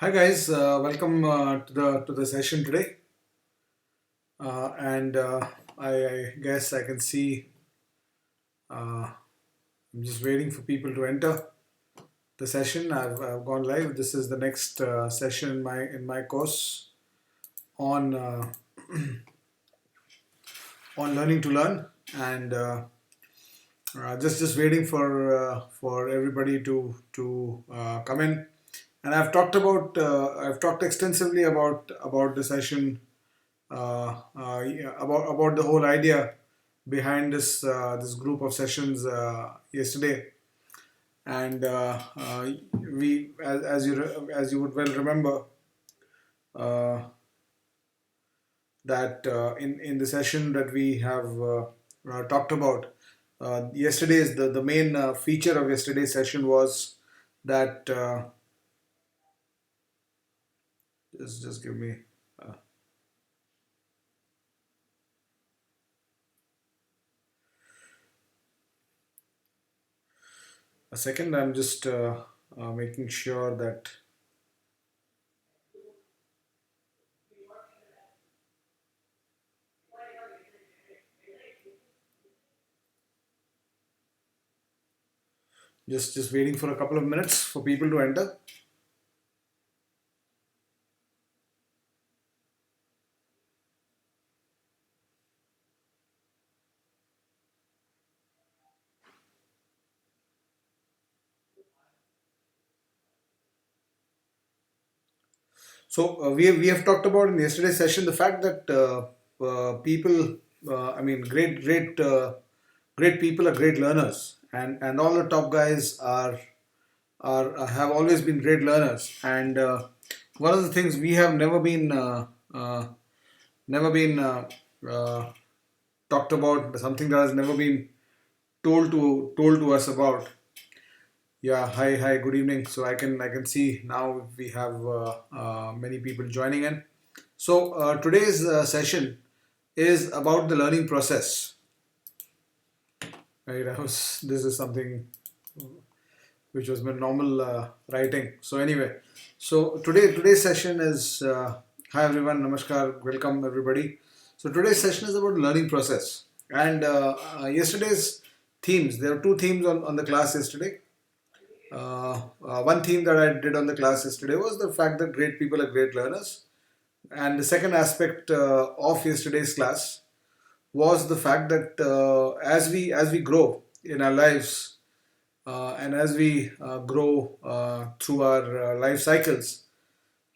Hi guys, welcome to the session today. And I guess I can see. I'm just waiting for people to enter the session. I've gone live. This is the next session in my course on on learning to learn, and just waiting for everybody to come in. And I've talked extensively about the session, yeah, about the whole idea behind this group of sessions yesterday. And we as you would well remember, uh, that in the session that we have talked about yesterday's the main feature of yesterday's session was that just give me uh, a second. I'm just making sure that just waiting for a couple of minutes for people to enter. So we have talked about in yesterday's session the fact that people, I mean, great people are great learners, and all the top guys are have always been great learners. And one of the things we have never been uh, talked about, something that has never been told to us about. Yeah, hi, good evening. So I can see now we have many people joining in. So today's session is about the learning process. Right, this is something which was my normal writing. So anyway, so today's session is hi everyone, namaskar, welcome everybody. So today's session is about the learning process, and yesterday's themes. There are two themes on the class yesterday. One theme that I did on the class yesterday was the fact that great people are great learners. And the second aspect of yesterday's class was the fact that as we grow in our lives, and as we grow through our life cycles,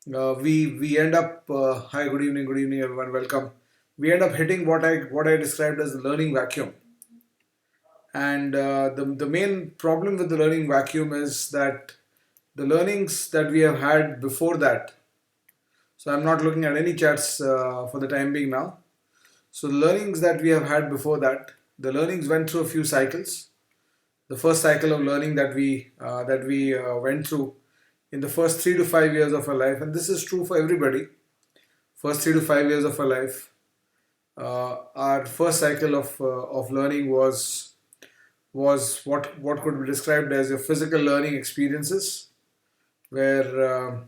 we end up hi, good evening everyone, welcome. We end up hitting what I described as the learning vacuum. And the main problem with the learning vacuum is that the learnings that we have had before that, so I'm not looking at any chats for the time being now. So the learnings that we have had before that, the learnings went through a few cycles. The first cycle of learning that we went through in the first 3 to 5 years of our life, and this is true for everybody. First 3 to 5 years of our life, our first cycle of learning was what could be described as your physical learning experiences, where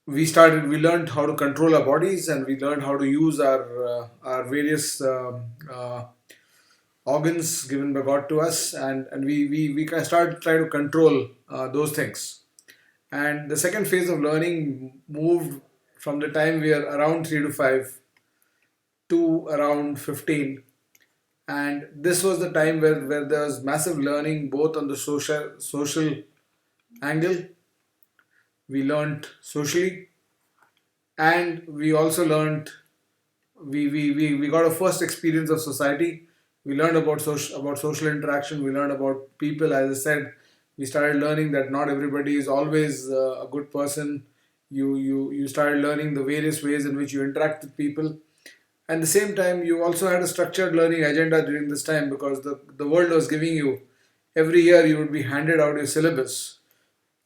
we learned how to control our bodies, and we learned how to use our various organs given by God to us, and we can start trying to control those things. And the second phase of learning moved from the time we are around 3 to 5 to around 15. And this was the time where there was massive learning both on the social angle. We learned socially, and we also learned, we got a first experience of society. We learned about social interaction. We learned about people. As I said, we started learning that not everybody is always a good person. You started learning the various ways in which you interact with people. And at the same time, you also had a structured learning agenda during this time, because the world was giving you, every year you would be handed out your syllabus,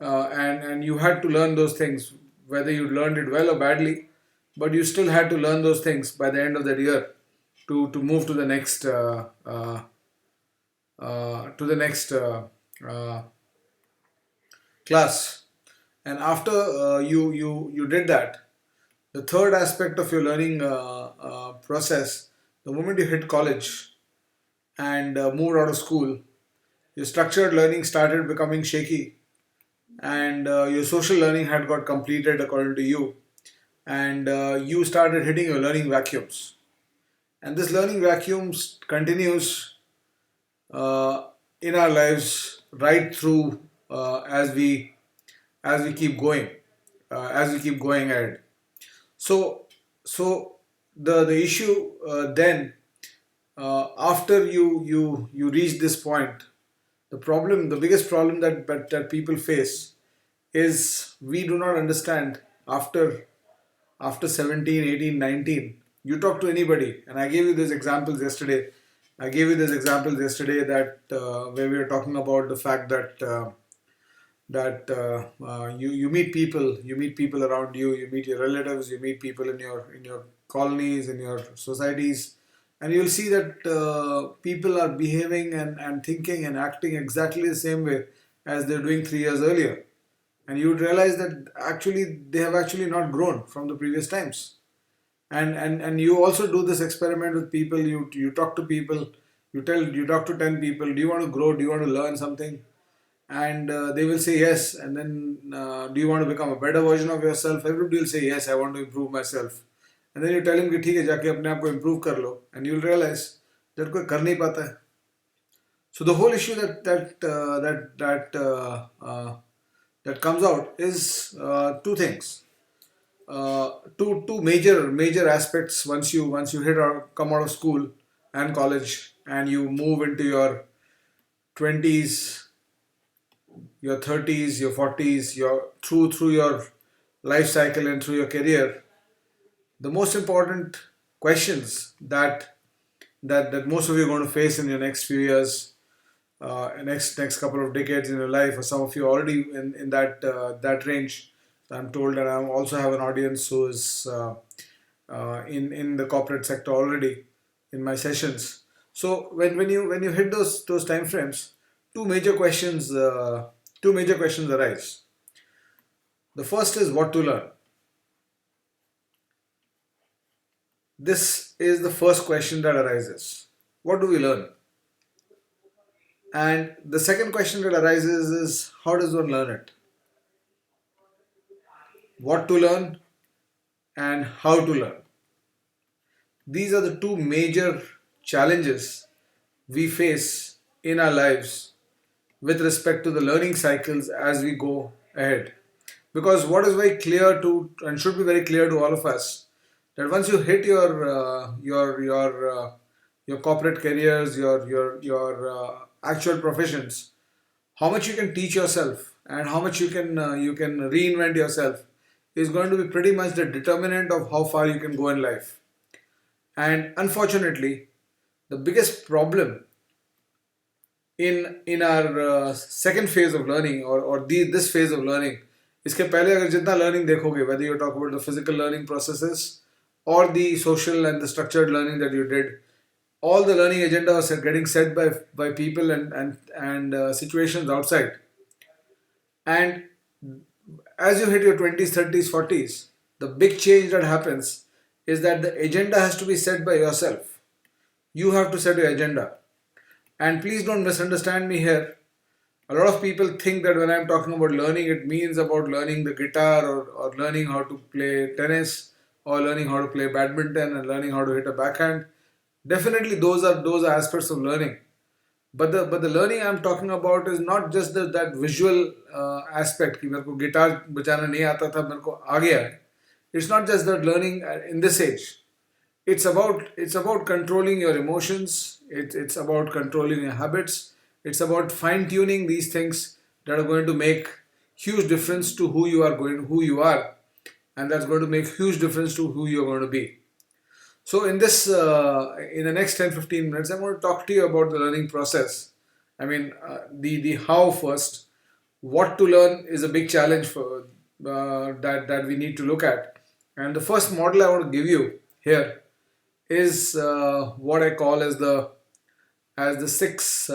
and you had to learn those things, whether you learned it well or badly, but you still had to learn those things by the end of that year to move to the next uh, uh, class, and after you did that, the third aspect of your learning process, the moment you hit college and moved out of school, your structured learning started becoming shaky, and your social learning had got completed according to you, and you started hitting your learning vacuums. And this learning vacuums continues uh, in our lives right through as we keep going, as we keep going ahead. So so the issue then, after you reach this point, the biggest problem that people face is we do not understand after 17, 18, 19. You talk to anybody, and I gave you these examples yesterday. I gave you these examples yesterday that where we were talking about the fact that you meet people around you, you meet your relatives, you meet people in your colonies, in your societies, and you'll see that people are behaving and thinking and acting exactly the same way as they're doing 3 years earlier, and you would realize that actually they have actually not grown from the previous times. And you also do this experiment with people. You talk to people, you talk to 10 people, do you want to grow, do you want to learn something, and they will say yes. And then do you want to become a better version of yourself, everybody will say yes, I want to improve myself. And then you tell him कि ठीक है जाके अपने आप को improve कर लो, and you'll realize that कोई कर नहीं पाता है. So the whole issue that comes out is two things, two major aspects. Once you hit or come out of school and college, and you move into your 20s, your 30s, your 40s, your through your life cycle and through your career, the most important questions that most of you are going to face in your next few years, next couple of decades in your life, or some of you already in that range. I'm told that I also have an audience who is in the corporate sector already in my sessions. So when you hit those time frames, two major questions arise. The first is what to learn. This is the first question that arises. What do we learn? And the second question that arises is how does one learn it? What to learn and how to learn. These are the two major challenges we face in our lives with respect to the learning cycles as we go ahead. Because what is very clear to and should be very clear to all of us, that once you hit your corporate careers, your actual professions, how much you can teach yourself and how much you can reinvent yourself is going to be pretty much the determinant of how far you can go in life. And unfortunately, the biggest problem in our second phase of learning, or this phase of learning, इसके पहले अगर जितना learning देखोगे, whether you talk about the physical learning processes or the social and the structured learning that you did, all the learning agenda was getting set by people and situations outside. And as you hit your 20s, 30s, 40s, the big change that happens is that the agenda has to be set by yourself. You have to set your agenda. And please don't misunderstand me here. A lot of people think that when I'm talking about learning, it means about learning the guitar, or learning how to play tennis, or learning how to play badminton and learning how to hit a backhand. Definitely those are aspects of learning. But the learning I'm talking about is not just that visual aspect कि मेरे को guitar बजाना नहीं आता था, मेरे को आ गया है. It's not just that learning in this age. It's about controlling your emotions. It's about controlling your habits. It's about fine tuning these things that are going to make huge difference to who you are, and that's going to make huge difference to who you're going to be. So in the next 10-15 minutes, I'm going to talk to you about the learning process. I mean, the how first. What to learn is a big challenge for that we need to look at. And the first model I want to give you here is what I call as the six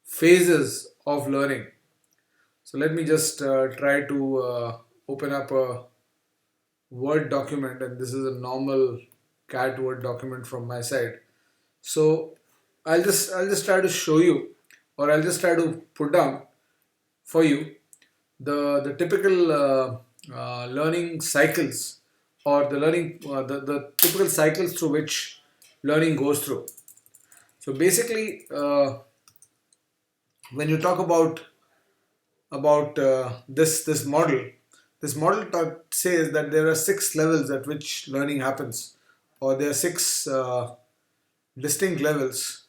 phases of learning. So let me just try to open up a Word document, and this is a normal cat Word document from my side. So I'll just try to show you, or I'll just try to put down for you the typical learning cycles, or the typical cycles through which learning goes through. So basically, when you talk about this model says that there are six levels at which learning happens, or there are six distinct levels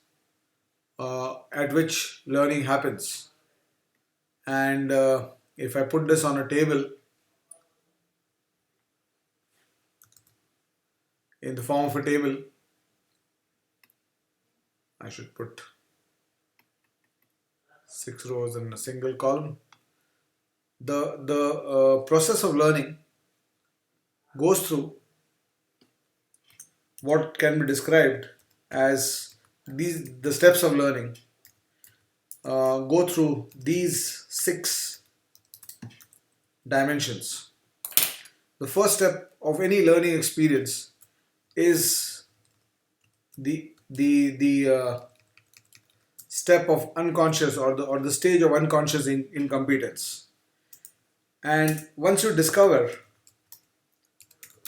at which learning happens. And if I put this on a table in the form of a table, I should put 6 rows in a single column. The process of learning goes through what can be described as the steps of learning go through these six dimensions. The first step of any learning experience is the step of unconscious, or the stage of unconscious incompetence. And once you discover,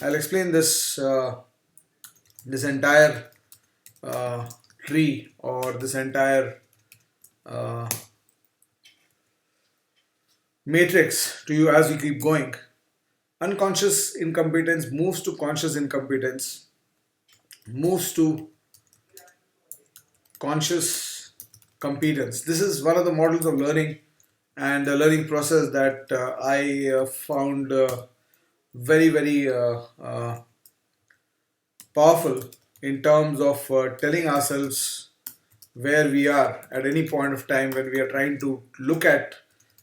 I'll explain this entire tree, or this entire uh, matrix to you as we keep going. Unconscious incompetence moves to conscious incompetence, moves to conscious competence. This is one of the models of learning and the learning process that I found very, very powerful in terms of telling ourselves where we are at any point of time when we are trying to look at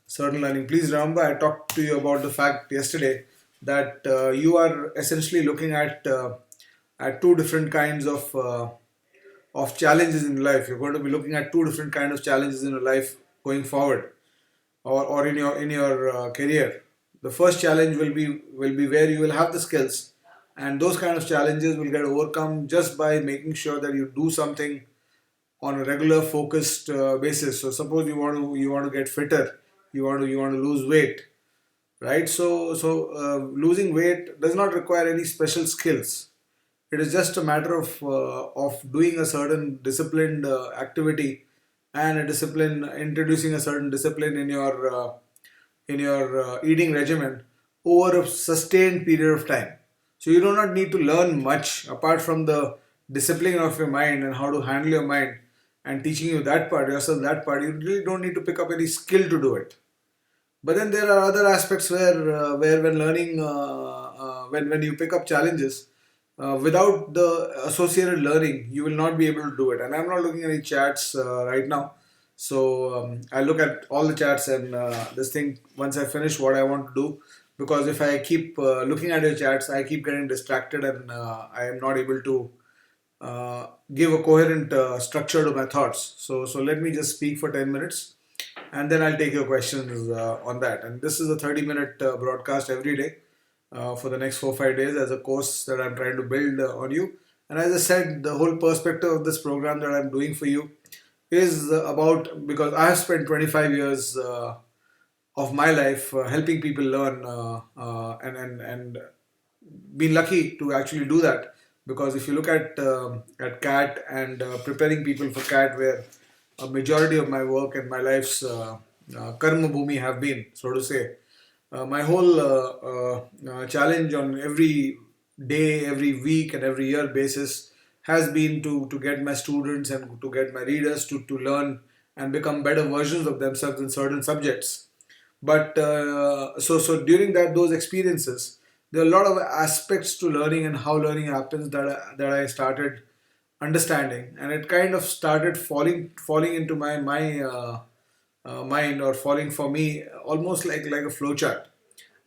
certain learning. Please remember, I talked to you about the fact yesterday that you are essentially looking at two different kinds of challenges in life. You're going to be looking at two different kinds of challenges in your life going forward, or in your career. The first challenge will be where you will have the skills, and those kind of challenges will get overcome just by making sure that you do something on a regular focused basis. So suppose you want to get fitter, you want to lose weight, right? So losing weight does not require any special skills. It is just a matter of doing a certain disciplined activity, and a discipline introducing a certain discipline in your eating regimen over a sustained period of time. So you do not need to learn much apart from the discipline of your mind and how to handle your mind, and teaching you that part, yourself that part. You really don't need to pick up any skill to do it. But then there are other aspects where when learning, when you pick up challenges without the associated learning, you will not be able to do it. And I'm not looking at any chats right now, so I look at all the chats, and this thing, once I finish what I want to do, because if I keep looking at your chats, I keep getting distracted, and I am not able to give a coherent structure to my thoughts. So let me just speak for 10 minutes, and then I'll take your questions on that. And this is a 30-minute broadcast every day for the next 4 5 days as a course that I'm trying to build on you. And as I said, the whole perspective of this program that I'm doing for you is about, because I have spent 25 years of my life helping people learn, and been lucky to actually do that. Because if you look at CAT and preparing people for CAT, where a majority of my work and my life's karma bhumi have been, so to say, my whole challenge on every day, every week, and every year basis has been to get my students and to get my readers to learn and become better versions of themselves in certain subjects. But so during those experiences, there are a lot of aspects to learning and how learning happens that I started understanding, and it kind of started falling into my mind, or falling for me almost like a flowchart.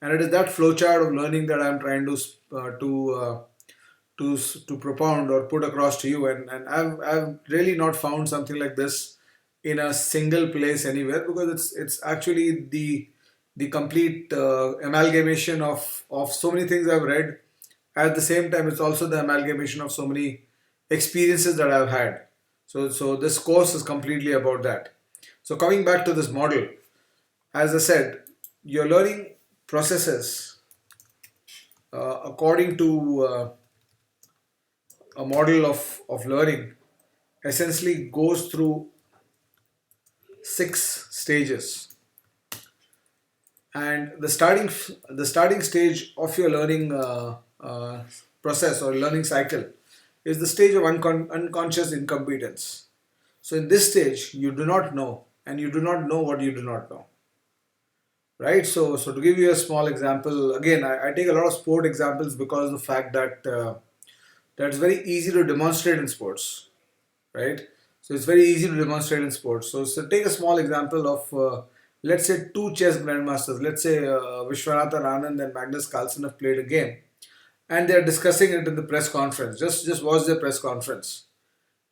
And it is that flowchart of learning that I'm trying to propound or put across to you. And I've really not found something like this in a single place anywhere, because it's actually the complete amalgamation of so many things I've read. At the same time, it's also the amalgamation of so many experiences that I've had. So this course is completely about that. So coming back to this model, as I said, your learning processes according to a model of learning essentially goes through 6 stages. And the starting stage of your learning process or learning cycle is the stage of unconscious incompetence. So in this stage, you do not know, and you do not know what you do not know, right? So to give you a small example, again, I take a lot of sport examples because of the fact that that's very easy to demonstrate in sports, right? So it's very easy to demonstrate in sports. So take a small example of, let's say, two chess grandmasters. Let's say Vishwanathan Anand and Magnus Carlsen have played a game, and they are discussing it in the press conference. Just watch the press conference,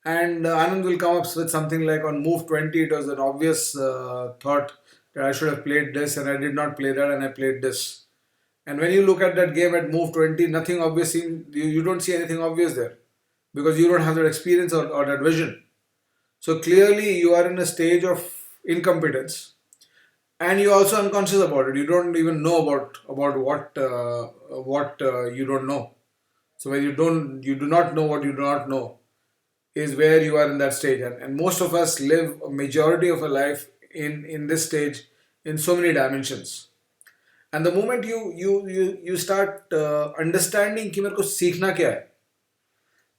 and Anand will come up with something like, on move 20, it was an obvious thought that I should have played this, and I did not play that, and I played this. And when you look at that game at move 20, nothing obvious, you don't see anything obvious there because you don't have that experience or that vision. So clearly you are in a stage of incompetence, and you're also unconscious about it. You don't even know about what you don't know. So when you do not know what you do not know is where you are in that stage, and most of us live a majority of our life in this stage in so many dimensions. And the moment you start understanding कि मेरे को सीखना क्या है,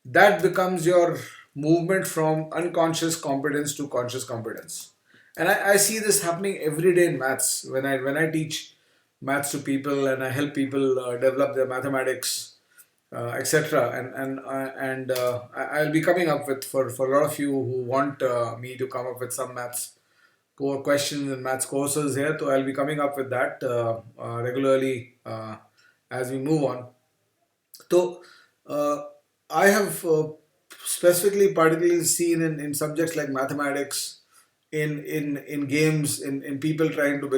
that becomes your movement from unconscious competence to conscious competence. And I see this happening every day in maths when I teach maths to people and I help people develop their mathematics, etc. I'll be coming up with, for a lot of you who want me to come up with some maths core questions and maths courses here, so I'll be coming up with that regularly as we move on. So I have specifically, particularly seen in subjects like mathematics, in games, in people trying to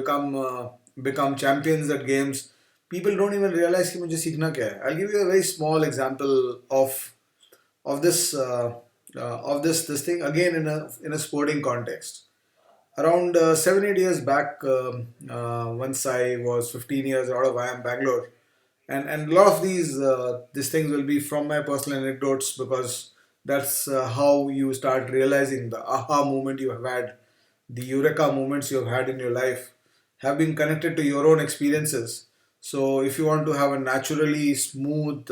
become champions at games. People don't even realize कि मुझे सीखना क्या है. I'll give you a very small example of this thing again in a sporting context. Around 7-8 years back, once I was 15 years out of IIM Bangalore, and a lot of these things will be from my personal anecdotes because that's how you start realizing the aha moment you have had, the eureka moments you have had in your life have been connected to your own experiences. So if you want to have a naturally smooth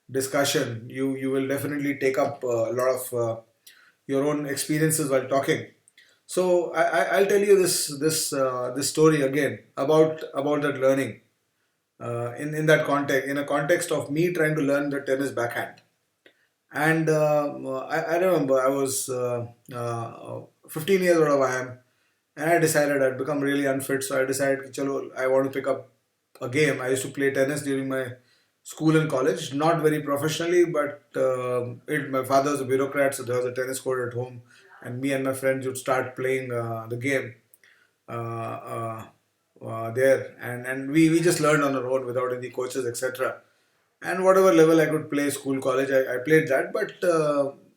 discussion, you will definitely take up a lot of your own experiences while talking. So I'll tell you this story again about that learning in that context, in a context of me trying to learn the tennis backhand. And I remember I was 15 years old of IIM, and I decided I'd become really unfit. So I decided, कि चलो, I want to pick up a game. I used to play tennis during my school and college, not very professionally, but my father was a bureaucrat, so there was a tennis court at home, and me and my friends would start playing the game there, and we just learned on our own without any coaches, etc. And whatever level I could play, school, college, I played that, but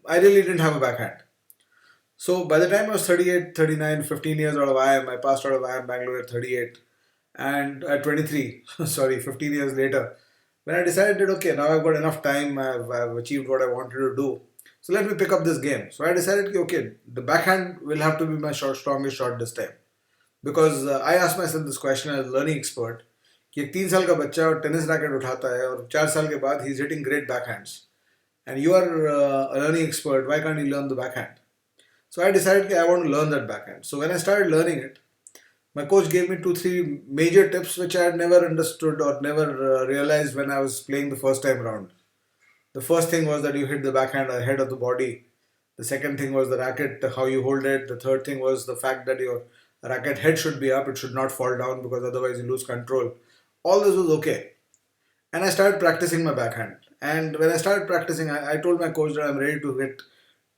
I really didn't have a backhand. So by the time I was 38, 39, 15 years out of IIM, I passed out of IIM Bangalore at 38, and at 23, sorry, 15 years later, when I decided, okay, now I've got enough time, I've achieved what I wanted to do, so let me pick up this game. So I decided, okay, the backhand will have to be my strongest shot this time. Because I asked myself this question as a learning expert, कि एक 3 साल का बच्चा और tennis racket उठाता है और 4 साल के बाद he's hitting great backhands, and you are a learning expert, why can't you learn the backhand? So I decided that I want to learn that backhand. So when I started learning it, my coach gave me 2-3 major tips which I had never understood or never realized when I was playing the first time around. The first thing was that you hit the backhand ahead of the body. The second thing was the racket, how you hold it. The third thing was the fact that your racket head should be up, it should not fall down because otherwise you lose control. All this was okay. And I started practicing my backhand. And when I started practicing, I told my coach that I'm ready to hit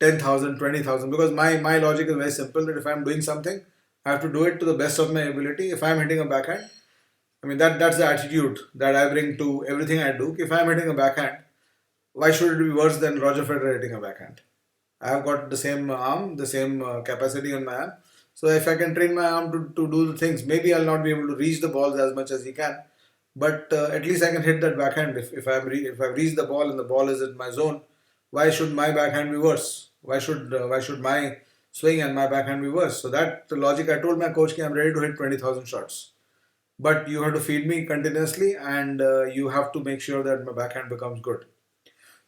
10,000, 20,000, because my logic is very simple, that if I'm doing something, I have to do it to the best of my ability. If I'm hitting a backhand, I mean that's the attitude that I bring to everything I do. If I'm hitting a backhand, why should it be worse than Roger Federer hitting a backhand? I have got the same arm, the same capacity on my arm. So if I can train my arm to do the things, maybe I'll not be able to reach the balls as much as he can, but at least I can hit that backhand. If I've reached the ball and the ball is in my zone, why should my backhand be worse? Why should my swing and my backhand be worse? So that the logic, I told my coach, I'm ready to hit 20,000 shots, but you have to feed me continuously, and you have to make sure that my backhand becomes good.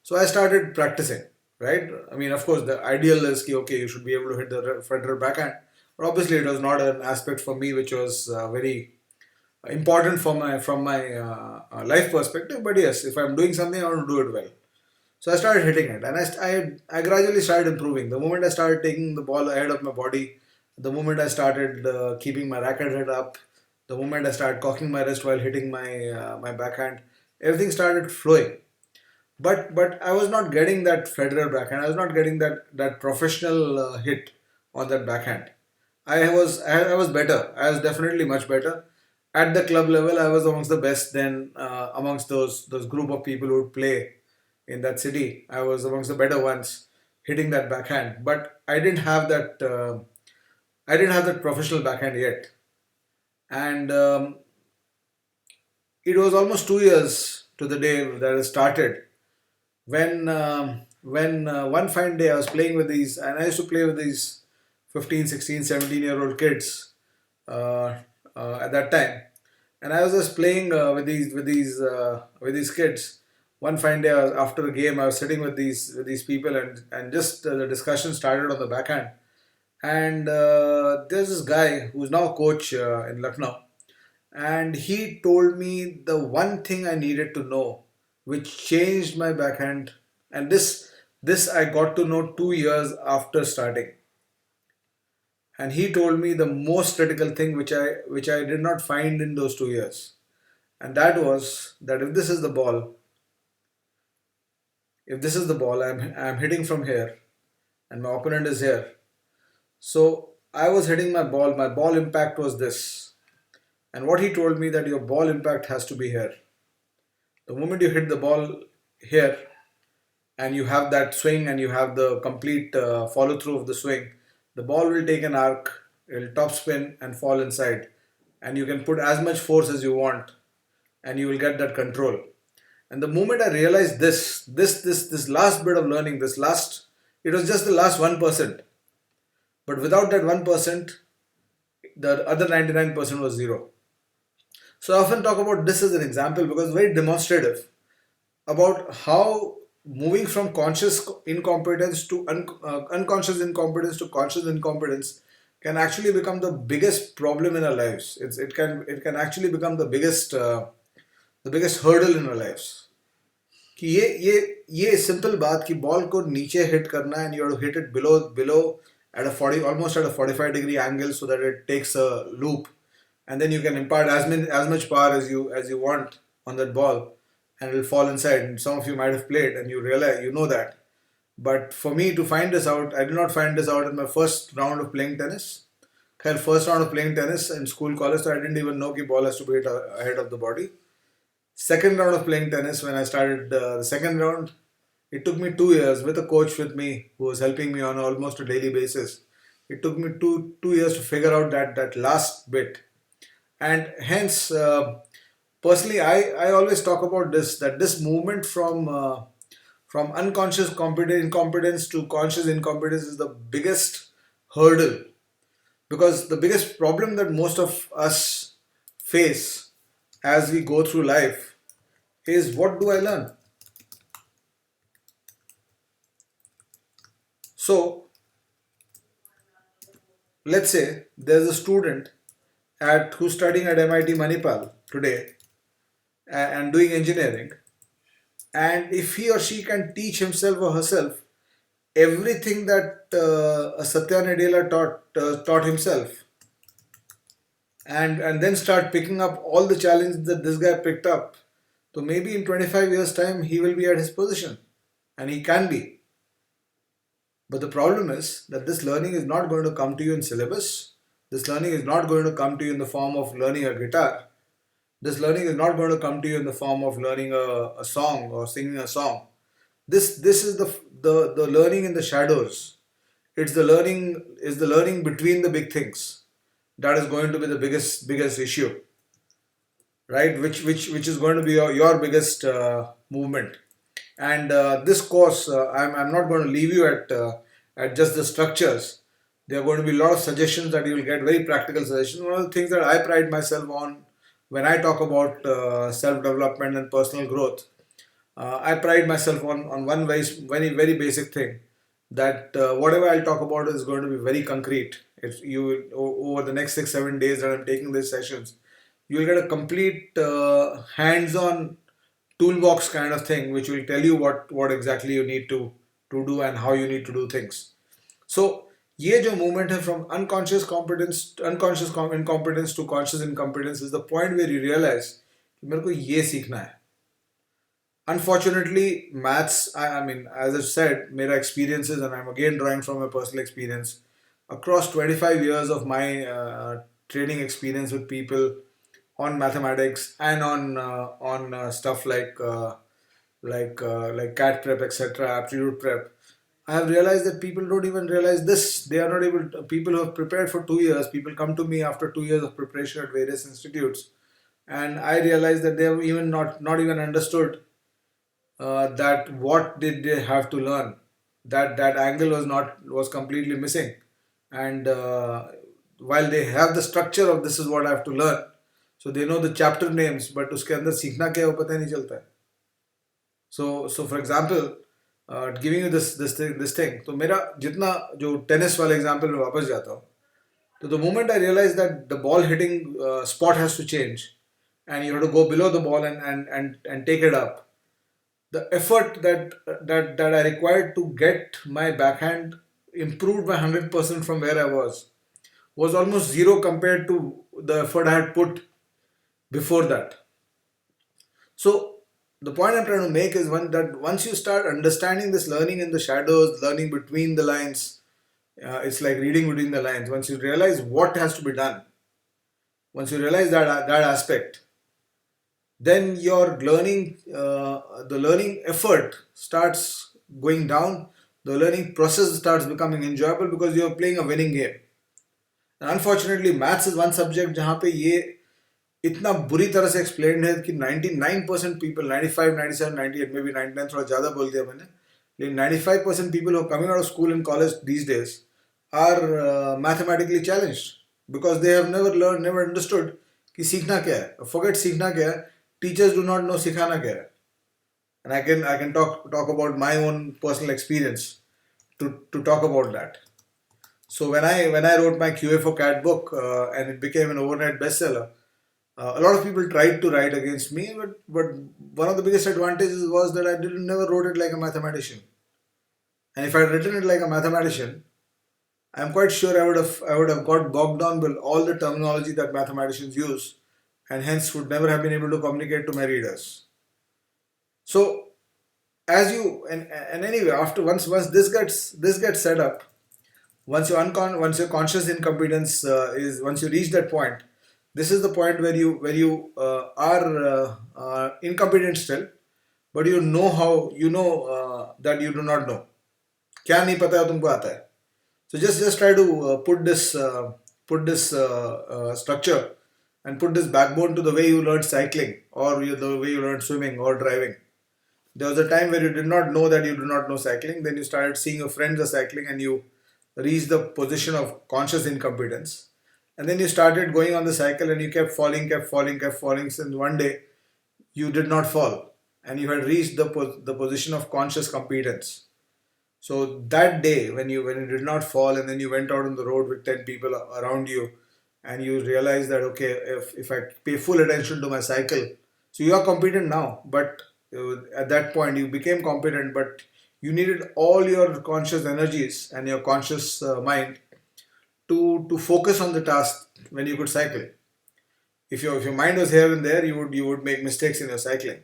So I started practicing, right? I mean, of course, the ideal is ki, okay, you should be able to hit the Federer backhand. But obviously, it was not an aspect for me which was very important for my from my life perspective. But yes, if I'm doing something, I want to do it well. So I started hitting it, and I gradually started improving. The moment I started taking the ball ahead of my body, the moment I started keeping my racket head up, the moment I started cocking my wrist while hitting my backhand, everything started flowing. But I was not getting that Federer backhand. I was not getting that professional hit on that backhand. I was better. I was definitely much better. At the club level, I was amongst the best. Then amongst those group of people who would play in that city, I was amongst the better ones hitting that backhand. But I didn't have that. I didn't have that professional backhand yet. And it was almost 2 years to the day that I started when one fine day I was playing with these, and I used to play with these 15, 16, 17-year old kids uh, at that time, and I was just playing with these kids. One fine day after a game, I was sitting with these people, and just the discussion started on the backhand. And there's this guy who's now a coach in Lucknow, and he told me the one thing I needed to know, which changed my backhand. And this I got to know 2 years after starting. And he told me the most critical thing which I did not find in those 2 years. And that was that if this is the ball, I'm hitting from here, and my opponent is here. So I was hitting my ball impact was this. And what he told me, that your ball impact has to be here. The moment you hit the ball here, and you have that swing, and you have the complete follow through of the swing, the ball will take an arc, it will top spin and fall inside, and you can put as much force as you want, and you will get that control. And the moment I realized this last bit of learning, it was just the last 1%, but without that 1%, the other 99% was zero. So I often talk about this as an example because it's very demonstrative about how moving from conscious incompetence to unconscious incompetence to conscious incompetence can actually become the biggest problem in our lives. It can actually become the biggest hurdle in our lives. कि ये simple बात कि ball को नीचे hit करना, and you have to hit it below at a 40, almost at a 45-degree angle, so that it takes a loop, and then you can impart as much power as you want on that ball, and it will fall inside. And some of you might have played and you know that. But for me to find this out, I did not find this out in my first round of playing tennis. First round of playing tennis in school, college, so I didn't even know that ball has to be hit ahead of the body. Second round of playing tennis, when I started the second round, it took me 2 years with a coach with me who was helping me on almost a daily basis. It took me two years to figure out that last bit. And hence, personally, I always talk about this movement from unconscious incompetence to conscious incompetence is the biggest hurdle, because the biggest problem that most of us face as we go through life is, what do I learn? So let's say there's a student at who's studying at MIT Manipal today and doing engineering, and if he or she can teach himself or herself everything that Satya Nadella taught himself, and then start picking up all the challenges that this guy picked up, so maybe in 25 years time he will be at his position, and he can be. But the problem is that this learning is not going to come to you in syllabus, This learning is not going to come to you in the form of learning a guitar. This learning is not going to come to you in the form of learning a song or singing a song. This is the learning in the shadows. It's the learning is the learning between the big things that is going to be the biggest issue, right? Which is going to be your biggest movement. And this course, I'm not going to leave you at just the structures. There are going to be a lot of suggestions that you will get, very practical suggestions. One of the things that I pride myself on when I talk about self development and personal growth, I pride myself on one very basic thing, that whatever I'll talk about is going to be very concrete. If you over the next 6 7 days that I'm taking these sessions, you'll get a complete hands-on toolbox kind of thing, which will tell you what exactly you need to do and how you need to do things. So ये जो movement है from incompetence to conscious incompetence is the point where you realize कि मेरे को ये सीखना है. Unfortunately, maths, I mean, as I said, my experiences, and I'm again drawing from my personal experience, across 25 years of my training experience with people on mathematics and on stuff like CAT prep, etc., aptitude prep, I have realized that people don't even realize this. They are not able to, people who have prepared for 2 years, people come to me after 2 years of preparation at various institutes, and I realized that they have even not even understood that what did they have to learn, that angle was completely missing. And while they have the structure of this is what I have to learn, so they know the chapter names, but उसके अंदर सीखना क्या है वो पता ही नहीं चलता है. So for example, giving you this thing, तो मेरा जितना जो टेनिस वाले एग्जांपल में वापस जाता हूँ, तो the moment I realized that the ball hitting spot has to change and you have to go below the ball and take it up, the effort that I required to get my backhand improved by 100% from where I was almost zero compared to the effort I had put before that. So the point I'm trying to make is that once you start understanding this learning in the shadows, learning between the lines, it's like reading between the lines. Once you realize what has to be done, once you realize that aspect, then your the learning effort starts going down. The learning process starts becoming enjoyable because you are playing a winning game. And unfortunately, maths is one subject जहाँ पे ये इतना बुरी तरह से explained है कि 99% people, 95, 97, 98, maybe 99 थोड़ा ज़्यादा बोल दिया मैंने, लेकिन 95% people who are coming out of school and college these days are mathematically challenged because they have never learned, never understood कि सीखना क्या है. Forget सीखना क्या है. Teachers do not know सिखाना क्या है. And I can talk about my own personal experience to talk about that. So when I wrote my QA for CAT book and it became an overnight bestseller, a lot of people tried to write against me, but one of the biggest advantages was that I never wrote it like a mathematician. And if I had written it like a mathematician, I'm quite sure I would have got bogged down with all the terminology that mathematicians use, and hence would never have been able to communicate to my readers. So as you and anyway, after once this gets set up, once your conscious incompetence once you reach that point, this is the point where you are incompetent still, but you know that you do not know. क्या नहीं पता है तुमको आता है. So just try to put this structure and put this backbone to the way you learned cycling or the way you learned swimming or driving. There was a time where you did not know that you do not know cycling. Then you started seeing your friends are cycling and you reached the position of conscious incompetence. And then you started going on the cycle and you kept falling. Since one day you did not fall and you had reached the position of conscious competence. So that day when you did not fall and then you went out on the road with 10 people around you and you realized that okay, if I pay full attention to my cycle, so you are competent now, but at that point you became competent, but you needed all your conscious energies and your conscious mind to focus on the task when you could cycle. If your mind was here and there, you would make mistakes in your cycling.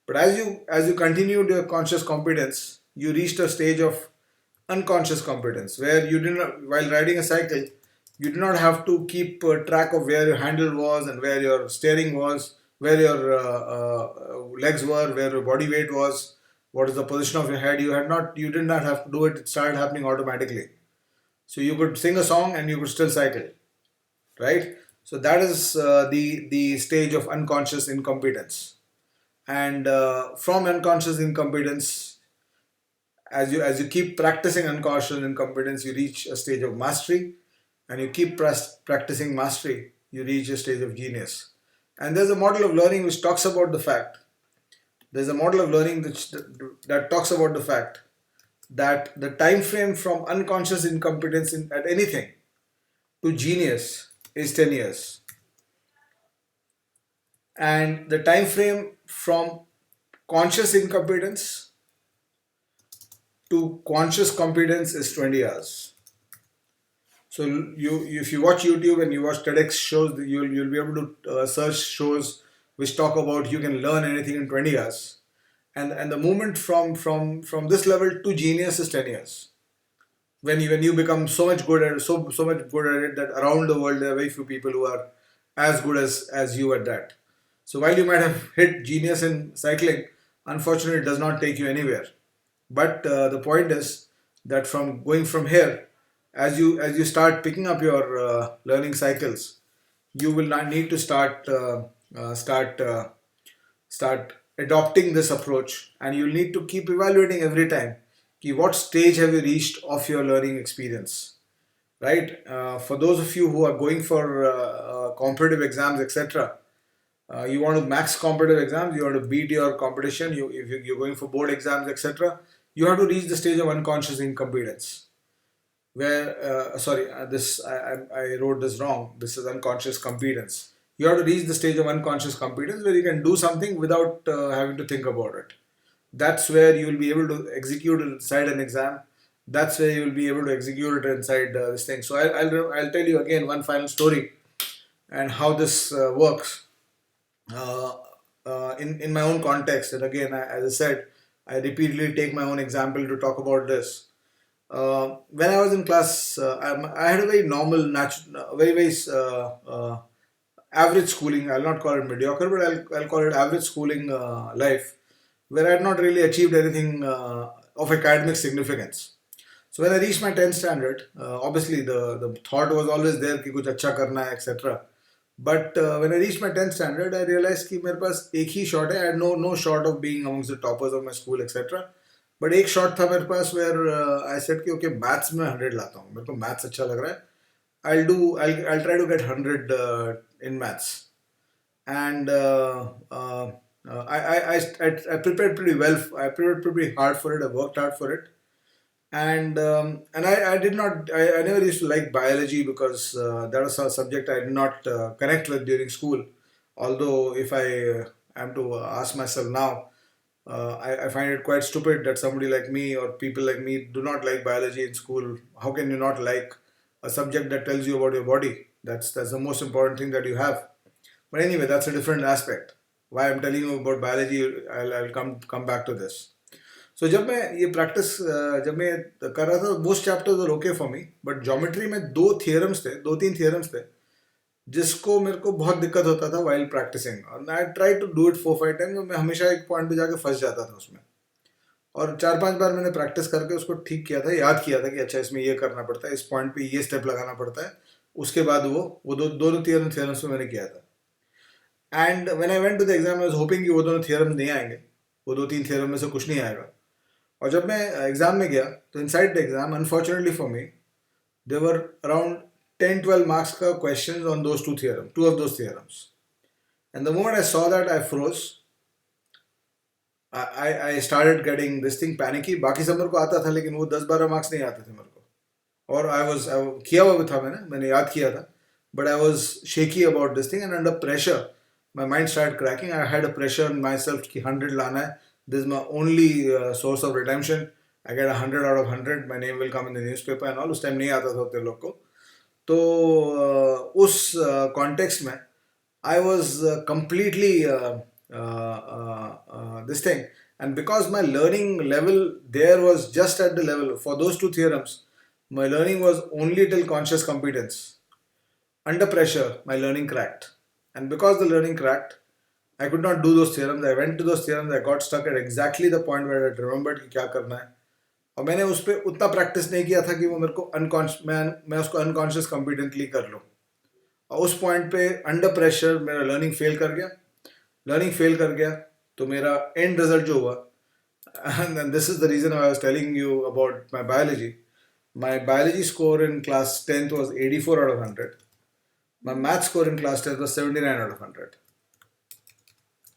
But as you continued your conscious competence, you reached a stage of unconscious competence where you didn't, while riding a cycle, You did not have to keep track of where your handle was and where your steering was, where your legs were, where your body weight was, what is the position of your head. You did not have to do it. It started happening automatically. So you could sing a song and you could still cycle, right? So that is the stage of unconscious incompetence. And from unconscious incompetence, as you keep practicing unconscious incompetence, you reach a stage of mastery, and you keep practicing mastery, you reach a stage of genius. And there's a model of learning which talks about the fact. There's a model of learning that talks about the fact that the time frame from unconscious incompetence at anything to genius is 10 years, and the time frame from conscious incompetence to conscious competence is 20 hours. So if you watch YouTube and you watch TEDx shows, you'll be able to search shows which talk about you can learn anything in 20 hours, and the movement from this level to genius is 10 years. When you become so much good at it that around the world there are very few people who are as good as you at that. So while you might have hit genius in cycling, unfortunately it does not take you anywhere. But the point is that from going from here, as you start picking up your learning cycles, you will not need to start adopting this approach, and you'll need to keep evaluating every time. What stage have you reached of your learning experience, right? For those of you who are going for competitive exams, etc., you want to max competitive exams, you want to beat your competition, if you're going for board exams, etc., you have to reach the stage of unconscious incompetence. Where, I wrote this wrong. This is unconscious competence. You have to reach the stage of unconscious competence where you can do something without having to think about it. That's where you will be able to execute it inside an exam. That's where you will be able to execute it inside this thing. So I'll tell you again one final story and how this works in my own context. And again, as I said, I repeatedly take my own example to talk about this. When I was in class, I had a very normal, very average schooling. I'll not call it mediocre, but I'll call it average schooling life, where I had not really achieved anything of academic significance. So when I reached my 10th standard, obviously the thought was always there कि कुछ अच्छा करना है, etc. But when I reached my 10th standard, I realized कि मेरे पास एक ही shot है. I had no shot of being amongst the toppers of my school, etc. But एक shot था मेरे पास where I said कि okay, maths में 100 लाता हूँ. मेरे को maths अच्छा लग रहा है. I'll try to get 100 in maths. And I prepared pretty well. I prepared pretty hard for it. I worked hard for it. And I never used to like biology because that was a subject I did not connect with during school. Although if I am to ask myself now, I find it quite stupid that somebody like me or people like me do not like biology in school. How can you not like a subject that tells you about your body? That's the most important thing that you have. But anyway, that's a different aspect. Why I'm telling you about biology, I'll come back to this. So जब मैं ये practice जब मैं कर रहा था, most chapters were okay for me, but geometry में दो तीन theorems थे जिसको मेरे को बहुत दिक्कत होता था while practicing. और I tried to do it 4-5 times, मैं हमेशा एक पॉइंट पे जाके फंस जाता था उसमें. और 4-5 बार मैंने प्रैक्टिस करके उसको ठीक किया था, याद किया था कि अच्छा इसमें ये करना पड़ता है, इस पॉइंट पे ये स्टेप लगाना पड़ता है. उसके बाद वो दोनों theorems में मैंने किया था. And when I went to the exam, I was hoping कि वो दोनों theorems नहीं आएंगे, वो 2-3 theorem में से कुछ नहीं आएगा. और जब मैं एग्जाम में गया तो inside the exam, unfortunately for me, there were around 10-12 marks का questions on those two of those theorems. And the moment I saw that, I froze. I started getting this thing panicky. बाकी सब मेरे को आता था, लेकिन वो 10-12 marks नहीं आते थे मेरे को. और आई किया हुआ भी था, मैंने याद किया था, but I was shaky about this thing. And under pressure my mind start cracking. I had a pressure on my self कि 100 लाना है. This is my only source of redemption. I get 100 out of 100. My name will come in the newspaper and all. उस time नहीं आता था उतने लोग को. तो उस context में I was completely this thing. And because my learning level there was just at the level for those two theorems, my learning was only till conscious competence. under pressure, my learning cracked. And because the learning cracked, I could not do those theorems. I went to those theorems, I got stuck at exactly the point where I remembered कि क्या करना है. और मैंने उस पर उतना practice नहीं किया था कि वो मेरे को मैं उसको अनकॉन्शियस कॉम्पिटेंटली कर लूँ. और उस पॉइंट पे अंडर प्रेशर मेरा लर्निंग फेल कर गया. लर्निंग फेल कर गया तो मेरा एंड रिजल्ट जो हुआ, and this is the reason I was telling you about my biology. My biology score in class 10th was 84 out of 100. My math score in class 10th was 79 out of 100.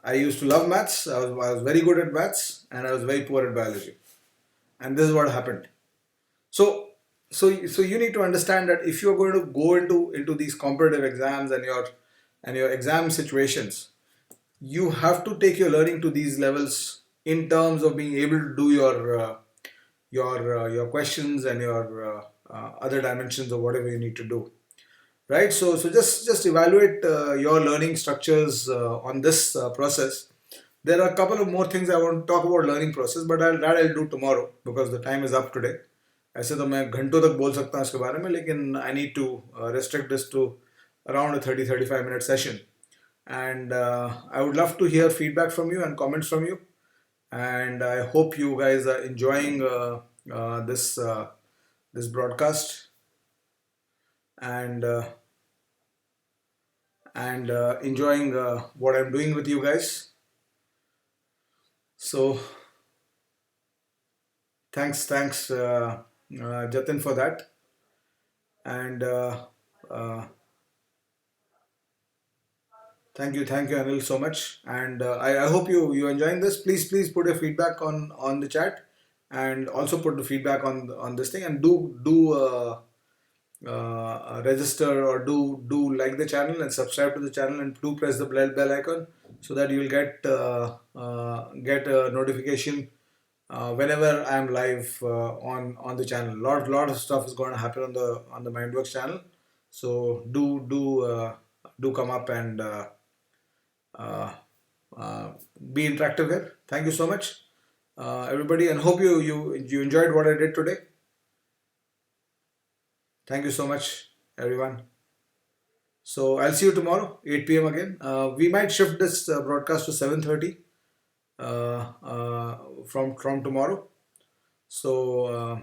I used to love maths. I was very good at maths and I was very poor at biology. And this is what happened. So you need to understand that if you're going to go into these competitive exams and your exam situations, you have to take your learning to these levels in terms of being able to do your questions and your other dimensions of whatever you need to do, right? So just evaluate your learning structures on this process. There are a couple of more things I want to talk about learning process, but I'll do tomorrow because the time is up today. ऐसे तो मैं घंटों तक बोल सकता हूँ इसके बारे में, लेकिन I need to restrict this to around a 30-35 minute session. And I would love to hear feedback from you and comments from you. And I hope you guys are enjoying this broadcast and enjoying what I'm doing with you guys. So thanks, Jatin, for that. And thank you, Anil, so much. And I hope you enjoying this. Please put your feedback on the chat, and also put the feedback on this thing. And do register or do like the channel and subscribe to the channel, and do press the bell icon so that you will get a notification whenever I am live on the channel. Lot of stuff is going to happen on the Mindworks channel. So do come up and be interactive here. Thank you so much, everybody, and hope you enjoyed what I did today. Thank you so much, everyone. So I'll see you tomorrow, 8 p.m. again. We might shift this broadcast to 7:30 from tomorrow. So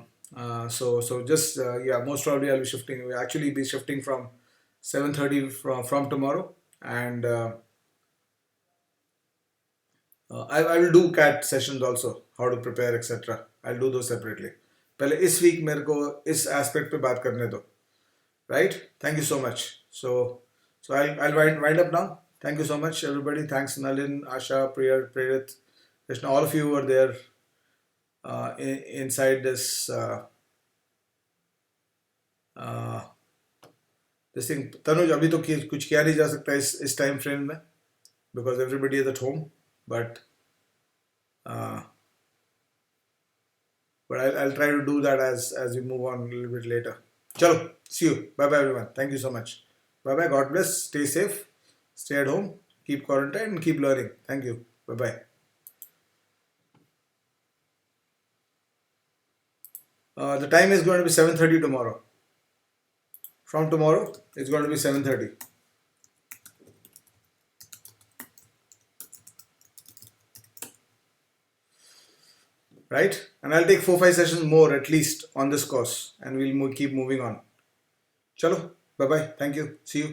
just most probably I'll be shifting. We'll actually be shifting from 7:30 from tomorrow, and I will do CAT sessions also, how to prepare, etc. I'll do those separately. पहले इस week मेरे को इस aspect पे बात करने दो, right? Thank you so much. So I'll wind up now. Thank you so much, everybody. Thanks, Nalin, Asha, Priya, Prerit, Krishna. All of you were there inside this this thing. Tanuj, अभी तो कुछ किया नहीं जा सकता इस time frame में, because everybody is at home. But I'll try to do that as we move on a little bit later. Chalo, see you. Bye bye, everyone. Thank you so much. Bye bye. God bless. Stay safe. Stay at home. Keep quarantine and keep learning. Thank you. Bye bye. The time is going to be 7:30 tomorrow. From tomorrow, it's going to be 7:30. Right? And I'll take 4-5 sessions more at least on this course, and we'll keep moving on. Chalo, bye bye. Thank you. See you.